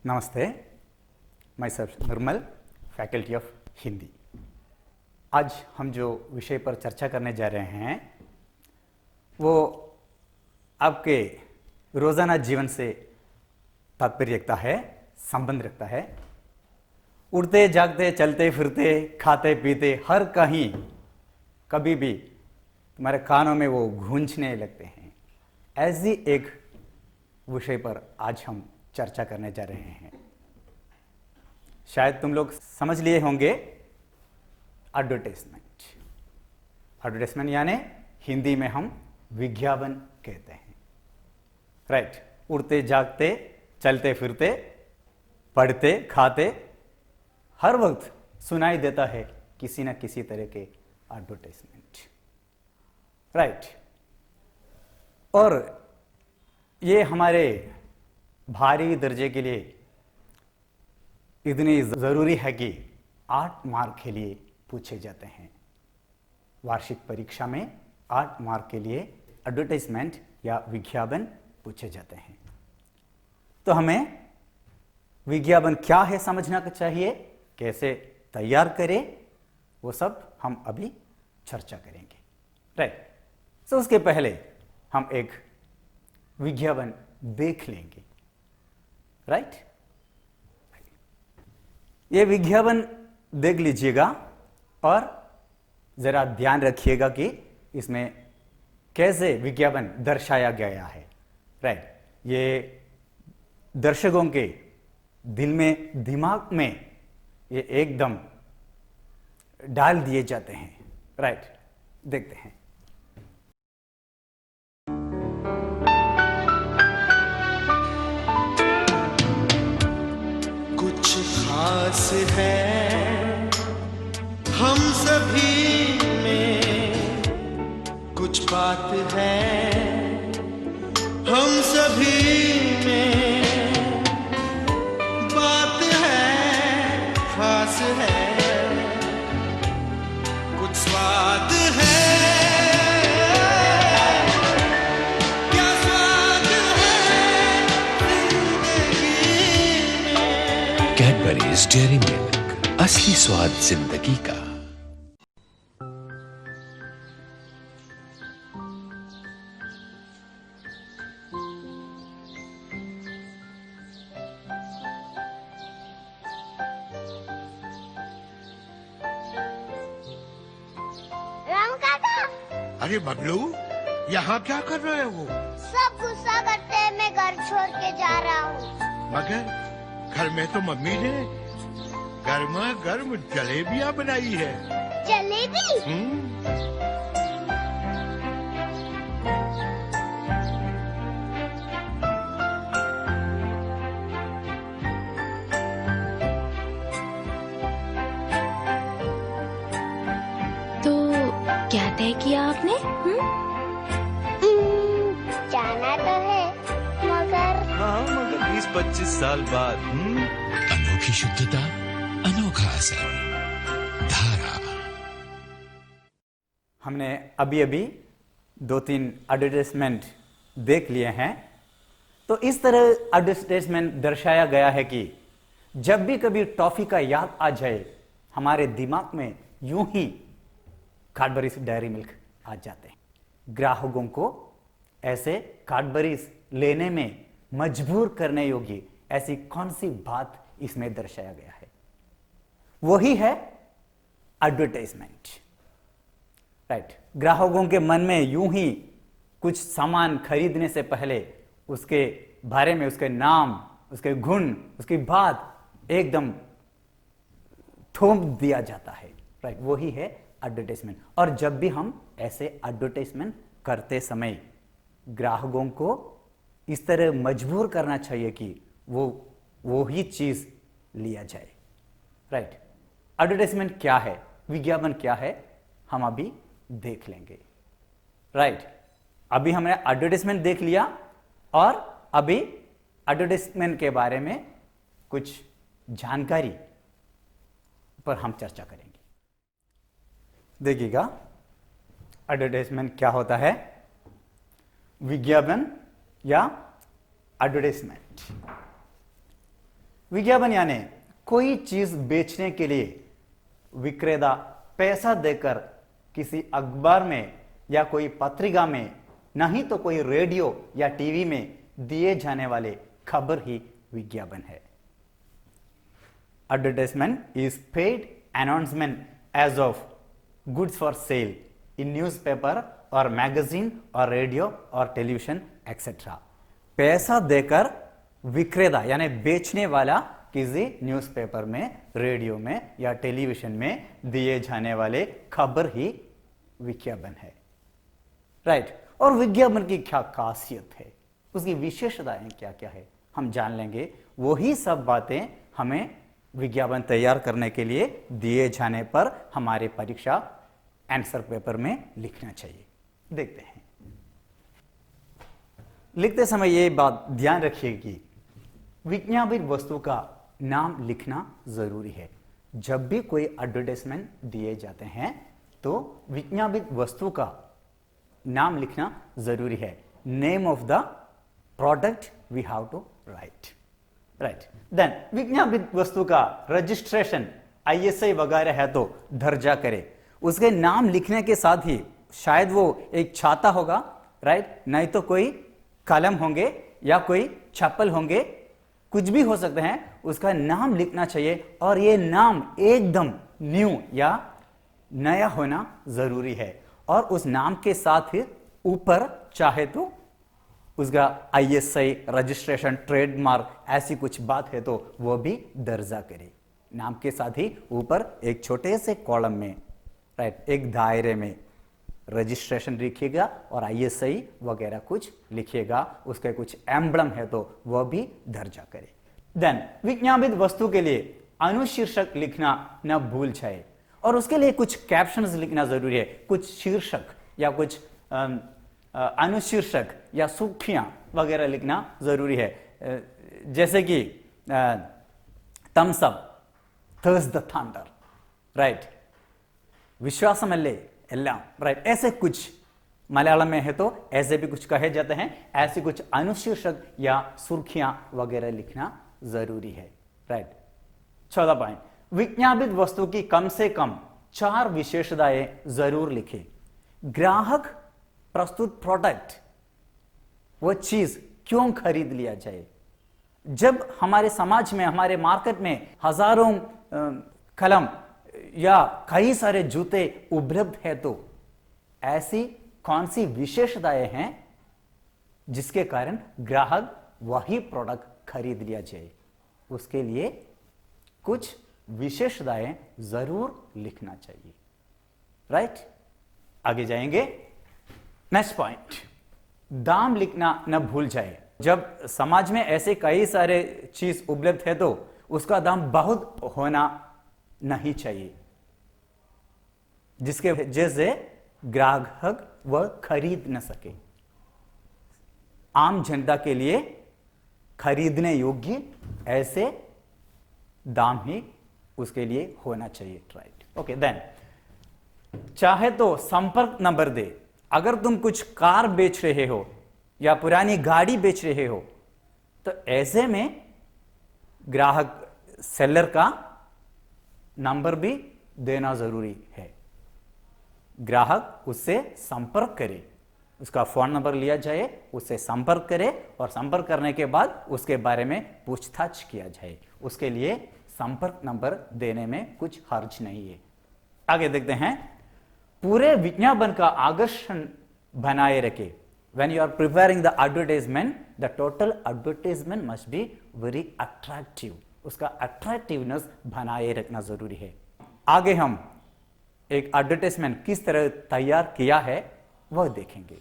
नमस्ते, my self Nirmal, faculty of Hindi. आज हम जो विषय पर चर्चा करने जा रहे हैं वो आपके रोज़ाना जीवन से तात्पर्य रखता है, संबंध रखता है। उठते जागते चलते फिरते खाते पीते हर कहीं कभी भी तुम्हारे कानों में वो गूंजने लगते हैं। ऐसी एक विषय पर आज हम चर्चा करने जा रहे हैं। शायद तुम लोग समझ लिए होंगे, एडवर्टाइजमेंट। एडवर्टाइजमेंट यानी हिंदी में हम विज्ञापन कहते हैं। राइट। उड़ते जागते चलते फिरते पढ़ते खाते हर वक्त सुनाई देता है किसी न किसी तरह के एडवर्टाइजमेंट। राइट। और ये हमारे भारी दर्जे के लिए इतनी ज़रूरी है कि 8 मार्क के लिए पूछे जाते हैं। वार्षिक परीक्षा में 8 मार्क के लिए एडवर्टाइजमेंट या विज्ञापन पूछे जाते हैं। तो हमें विज्ञापन क्या है समझना चाहिए, कैसे तैयार करें, वो सब हम अभी चर्चा करेंगे। राइट। तो उसके पहले हम एक विज्ञापन देख लेंगे। राइट। ये विज्ञापन देख लीजिएगा और जरा ध्यान रखिएगा कि इसमें कैसे विज्ञापन दर्शाया गया है। राइट। ये दर्शकों के दिल में, दिमाग में ये एकदम डाल दिए जाते हैं। राइट। देखते हैं। कुछ खास है हम सभी में, कुछ बात है हम सभी में, बात है खास है, कुछ स्वाद है, क्या स्वाद है जिंदगी में। कैडबरीज डेयरी मिल्क, असली स्वाद जिंदगी का। राम काका, अरे बबलू, यहाँ क्या कर रहे हो? सब गुस्सा करते हैं, मैं घर छोड़ के जा रहा हूँ। मगर घर में तो मम्मी ने गर्मा गर्म जलेबियाँ बनाई है। जलेबी? तो क्या तय किया आपने? जाना तो है, मगर हाँ, मगर 20-25 साल बाद अनोखी शुद्धता, अनोखा असर। धारा। हमने अभी अभी 2-3 एडवर्टाइजमेंट देख लिए हैं। तो इस तरह एडवर्टाइजमेंट दर्शाया गया है कि जब भी कभी टॉफी का याद आ जाए, हमारे दिमाग में यूं ही कैडबरीज डेयरी मिल्क आ जाते हैं। ग्राहकों को ऐसे कैडबरीज लेने में मजबूर करने योग्य ऐसी कौन सी बात इसमें दर्शाया गया है? वही है एडवर्टाइजमेंट। राइट। ग्राहकों के मन में यूं ही कुछ सामान खरीदने से पहले उसके बारे में, उसके नाम, उसके गुण, उसकी बात एकदम थोप दिया जाता है। राइट। वही है एडवर्टाइजमेंट। और जब भी हम ऐसे एडवर्टाइजमेंट करते समय ग्राहकों को इस तरह मजबूर करना चाहिए कि वो ही चीज लिया जाए। राइट। एडवर्टाइजमेंट क्या है, विज्ञापन क्या है, हम अभी देख लेंगे। राइट। अभी हमने एडवर्टाइजमेंट देख लिया और अभी एडवर्टाइजमेंट के बारे में कुछ जानकारी पर हम चर्चा करेंगे। देखिएगा, एडवर्टाइजमेंट क्या होता है, विज्ञापन या एडवर्टाइजमेंट। विज्ञापन यानी कोई चीज बेचने के लिए विक्रेता पैसा देकर किसी अखबार में या कोई पत्रिका में, नहीं तो कोई रेडियो या टीवी में दिए जाने वाले खबर ही विज्ञापन है। Advertisement is paid announcement as of goods for sale in newspaper और मैगजीन और रेडियो और टेलीविजन एक्सेट्रा। पैसा देकर विक्रेता यानी बेचने वाला किसी न्यूज़पेपर में, रेडियो में या टेलीविजन में दिए जाने वाले खबर ही विज्ञापन है, राइट। और विज्ञापन की क्या खासियत है, उसकी विशेषताएं क्या क्या है, हम जान लेंगे। वही सब बातें हमें विज्ञापन तैयार करने के लिए दिए जाने पर हमारे परीक्षा आंसर पेपर में लिखना चाहिए। देखते हैं। लिखते समय यह बात ध्यान रखिए कि विज्ञापित वस्तु का नाम लिखना जरूरी है। जब भी कोई एडवर्टाइजमेंट दिए जाते हैं तो विज्ञापित वस्तु का नाम लिखना जरूरी है। Name of the product we have to write. Then विज्ञापित वस्तु का रजिस्ट्रेशन ISI वगैरह है तो दर्जा करें। उसके नाम लिखने के साथ ही शायद वो एक छाता होगा, राइट, नहीं तो कोई कलम होंगे या कोई चप्पल होंगे, कुछ भी हो सकते हैं, उसका नाम लिखना चाहिए। और ये नाम एकदम न्यू या नया होना जरूरी है। और उस नाम के साथ ही ऊपर चाहे तो उसका ISI रजिस्ट्रेशन, ट्रेडमार्क ऐसी कुछ बात है तो वो भी दर्जा करे। नाम के साथ ही ऊपर एक छोटे से कॉलम में, राइट, एक दायरे में रजिस्ट्रेशन लिखिएगा और ISI वगैरह कुछ लिखिएगा। उसके कुछ एम्ब्लम है तो वह भी दर्जा करे। देन विज्ञापित वस्तु के लिए अनुशीर्षक लिखना न भूल जाए और उसके लिए कुछ कैप्शंस लिखना जरूरी है। कुछ शीर्षक या कुछ अनुशीर्षक या सुर्खियां वगैरह लिखना जरूरी है। जैसे कि Thums Up, thirst the thunder, right, विश्वासमल्ले एल्लाम, राइट, ऐसे कुछ मलयालम में है तो ऐसे भी कुछ कहे जाते हैं। ऐसे कुछ अनुशीर्षक या सुर्खियां वगैरह लिखना जरूरी है, राइट। 14 पॉइंट, विज्ञापित वस्तु की कम से कम 4 विशेषताएं जरूर लिखें। ग्राहक प्रस्तुत प्रोडक्ट, वो चीज क्यों खरीद लिया जाए। जब हमारे समाज में, हमारे मार्केट में हजारों कलम या कई सारे जूते उपलब्ध है तो ऐसी कौन सी विशेषताएं हैं जिसके कारण ग्राहक वही प्रोडक्ट खरीद लिया जाए, उसके लिए कुछ विशेषताएं जरूर लिखना चाहिए, राइट। आगे जाएंगे। नेक्स्ट पॉइंट, दाम लिखना न भूल जाए। जब समाज में ऐसे कई सारे चीज उपलब्ध है तो उसका दाम बहुत होना नहीं चाहिए जिसके वजह से ग्राहक वह खरीद न सके। आम जनता के लिए खरीदने योग्य ऐसे दाम ही उसके लिए होना चाहिए, राइट। ओके, देन चाहे तो संपर्क नंबर दे। अगर तुम कुछ कार बेच रहे हो या पुरानी गाड़ी बेच रहे हो तो ऐसे में ग्राहक सेलर का नंबर भी देना जरूरी है। ग्राहक उससे संपर्क करे, उसका फोन नंबर लिया जाए, उससे संपर्क करे और संपर्क करने के बाद उसके बारे में पूछताछ किया जाए। उसके लिए संपर्क नंबर देने में कुछ हर्ज नहीं है। आगे देखते हैं। पूरे विज्ञापन का आकर्षण बनाए रखे। When you are preparing the advertisement, the total advertisement must be very attractive. उसका अट्रैक्टिवनेस बनाए रखना जरूरी है। आगे हम एक एडवर्टाइजमेंट किस तरह तैयार किया है वह देखेंगे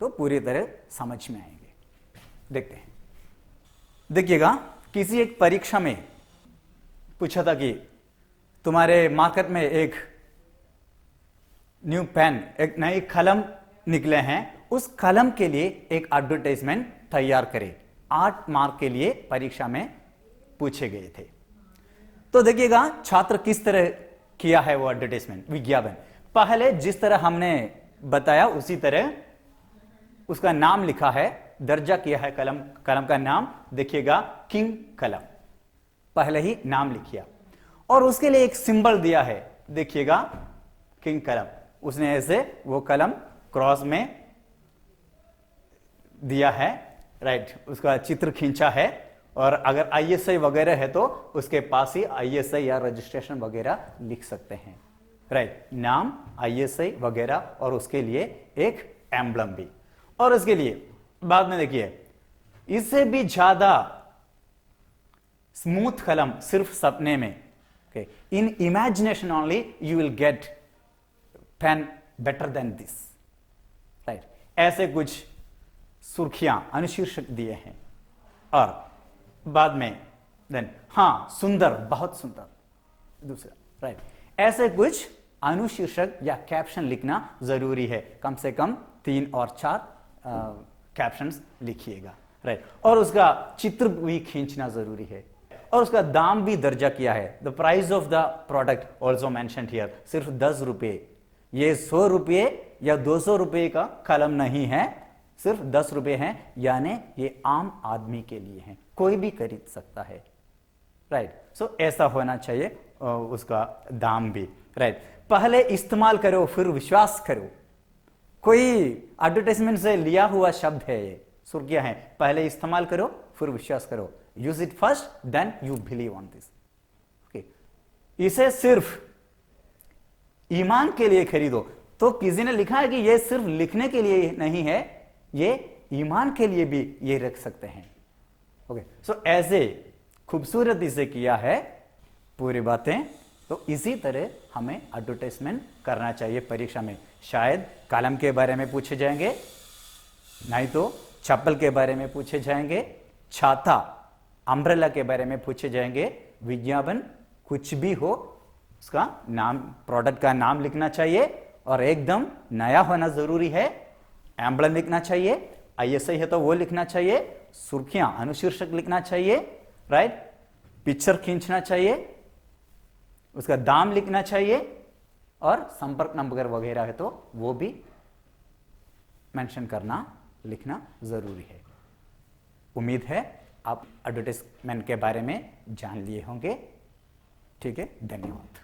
तो पूरी तरह समझ में आएंगे। देखते हैं। देखिएगा, किसी एक परीक्षा में पूछा था कि तुम्हारे मार्केट में एक न्यू पेन, एक नई कलम निकले हैं, उस कलम के लिए एक एडवर्टाइजमेंट तैयार करें। 8 मार्क के लिए परीक्षा में पूछे गए थे। तो देखिएगा छात्र किस तरह किया है वो एडवर्टाइजमेंट, विज्ञापन। पहले जिस तरह हमने बताया उसी तरह उसका नाम लिखा है, दर्जा किया है कलम का नाम। देखिएगा, किंग कलम, पहले ही नाम लिखिया और उसके लिए एक सिंबल दिया है, देखिएगा किंग कलम, उसने ऐसे वो कलम क्रॉस में दिया है, राइट, उसका चित्र खींचा है। और अगर ISI वगैरह है तो उसके पास ही ISI या रजिस्ट्रेशन वगैरह लिख सकते हैं, राइट, नाम, ISI वगैरह और उसके लिए एक एम्बलम भी। और उसके लिए बाद में देखिए, इससे भी ज्यादा स्मूथ कलम सिर्फ सपने में, in imagination only you will get pen better than this, right, ऐसे कुछ सुर्खियां अनुशीर्षक दिए हैं। और बाद में देन हां सुंदर, बहुत सुंदर, दूसरा, राइट, ऐसे कुछ अनुशीर्षक या कैप्शन लिखना जरूरी है, कम से कम 3 और 4 कैप्शंस लिखिएगा, राइट, और उसका चित्र भी खींचना जरूरी है और उसका दाम भी दर्जा किया है। The price of the product also mentioned here, सिर्फ 10 रुपये, ये 100 रुपये या 200 रुपये का कलम नहीं है, सिर्फ 10 रुपये हैं, यानी ये आम आदमी के लिए है, कोई भी खरीद सकता है, राइट। सो ऐसा होना चाहिए उसका दाम भी, राइट। पहले इस्तेमाल करो फिर विश्वास करो, कोई एडवर्टाइजमेंट से लिया हुआ शब्द है ये, सुर्खियां हैं, पहले इस्तेमाल करो फिर विश्वास करो, use it first then you believe on this, okay. इसे सिर्फ ईमान के लिए खरीदो, तो किसी ने लिखा है कि ये सिर्फ लिखने के लिए नहीं है, ये ईमान के लिए भी ये रख सकते हैं, ओके। सो ऐसे खूबसूरती से किया है पूरी बातें, तो इसी तरह हमें एडवर्टाइजमेंट करना चाहिए परीक्षा में। शायद कलम के बारे में पूछे जाएंगे, नहीं तो चप्पल के बारे में पूछे जाएंगे, छाता, अम्ब्रेला के बारे में पूछे जाएंगे, विज्ञापन कुछ भी हो उसका नाम, प्रोडक्ट का नाम लिखना चाहिए और एकदम नया होना जरूरी है, एम्बलम लिखना चाहिए, ISI है तो वो लिखना चाहिए, सुर्खियां, अनुशीर्षक लिखना चाहिए, राइट, पिक्चर खींचना चाहिए, उसका दाम लिखना चाहिए और संपर्क नंबर वगैरह है तो वो भी मेंशन करना, लिखना जरूरी है। उम्मीद है आप एडवर्टाइजमेंट के बारे में जान लिए होंगे, ठीक है, धन्यवाद।